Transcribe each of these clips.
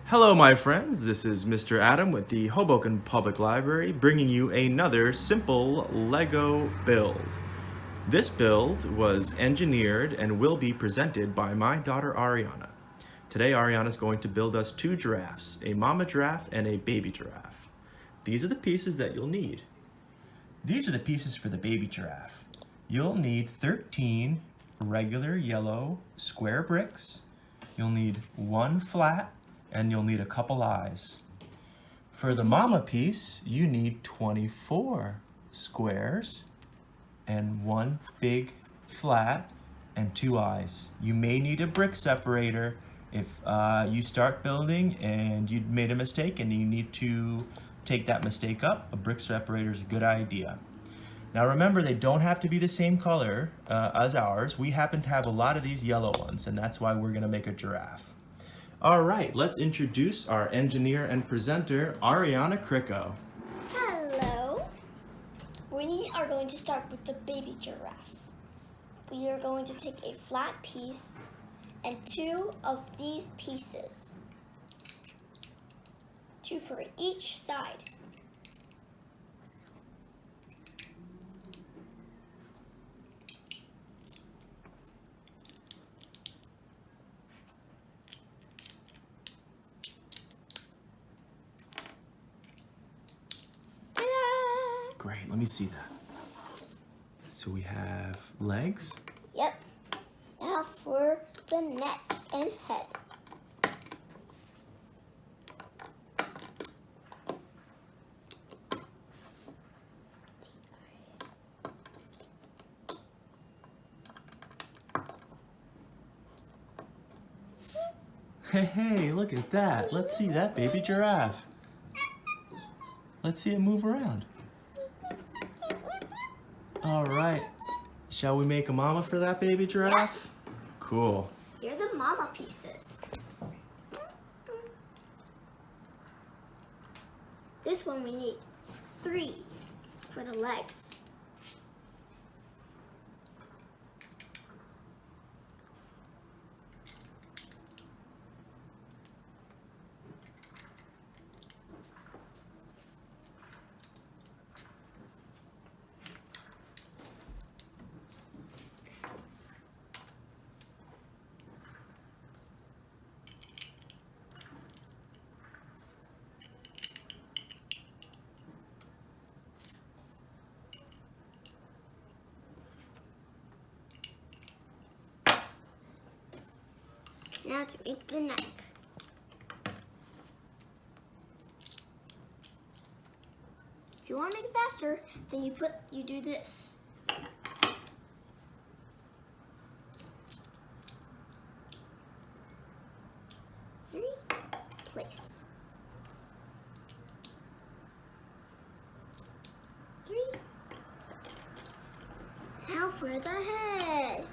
Hello, my friends. This is Mr. Adam with the Hoboken Public Library bringing you another simple Lego build. This build was engineered and will be presented by my daughter Ariana. Today, Ariana is going to build us two giraffes, a mama giraffe and a baby giraffe. These are the pieces that you'll need. These are the pieces for the baby giraffe. You'll need 13 regular yellow square bricks. You'll need one flat, and you'll need a couple eyes. For the mama piece, you need 24 squares and one big flat and two eyes. You may need a brick separator if you start building and you made a mistake and you need to take that mistake up. A brick separator is a good idea. Now remember, they don't have to be the same color as ours. We happen to have a lot of these yellow ones, and that's why we're gonna make a giraffe. All right, let's introduce our engineer and presenter, Ariana Cricco. Hello. We are going to start with the baby giraffe. We are going to take a flat piece and two of these pieces. Two for each side. Great, let me see that. So we have legs. Yep. Now for the neck and head. Hey, look at that. Let's see that baby giraffe. Let's see it move around. All right. Shall we make a mama for that baby giraffe? Cool. Here are the mama pieces. This one we need 3 for the legs. Now to make the neck. If you want to make it faster, then you do this. Place. 3. Now for the head.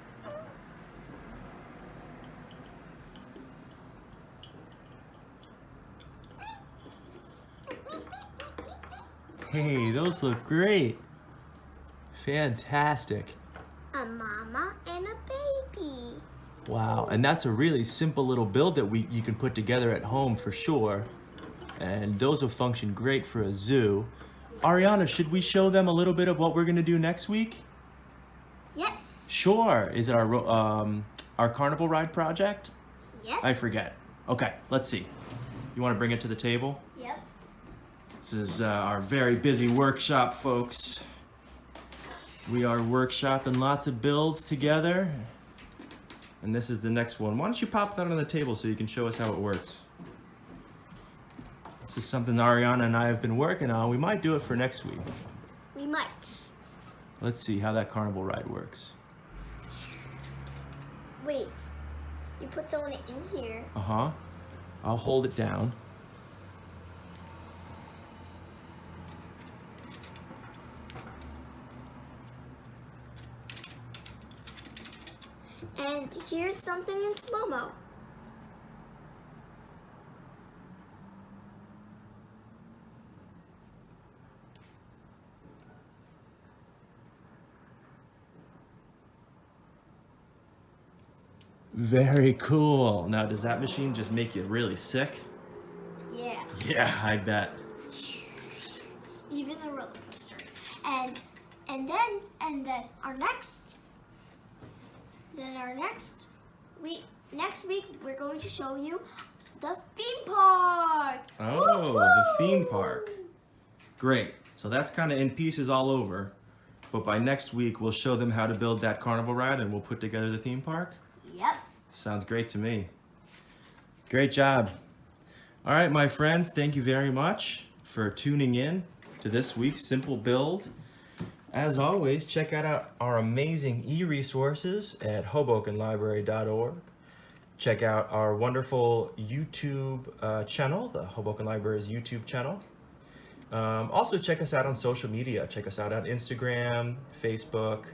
Hey, those look great. Fantastic. A mama and a baby. Wow, and that's a really simple little build that you can put together at home for sure. And those will function great for a zoo. Ariana, should we show them a little bit of what we're gonna do next week? Yes. Sure. Is it our carnival ride project? Yes. I forget. Okay, let's see. You wanna bring it to the table? Yep. This is our very busy workshop, folks. We are workshopping lots of builds together. And this is the next one. Why don't you pop that on the table so you can show us how it works? This is something Ariana and I have been working on. We might do it for next week. We might. Let's see how that carnival ride works. Wait. You put someone in here. Uh-huh. I'll hold it down. And here's something in slow-mo. Very cool. Now, does that machine just make you really sick? Yeah, I bet. Even the roller coaster. And then our next week we're going to show you the theme park. Oh, Woo-hoo! the theme park. Great. So that's kind of in pieces all over. But by next week, we'll show them how to build that carnival ride and we'll put together the theme park. Yep. Sounds great to me. Great job. All right, my friends, thank you very much for tuning in to this week's Simple Build. As always, check out our amazing e-resources at hobokenlibrary.org. Check out our wonderful YouTube channel, the Hoboken Library's YouTube channel. Also, check us out on social media. Check us out on Instagram, Facebook,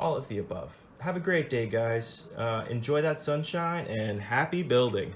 all of the above. Have a great day, guys. Enjoy that sunshine and happy building.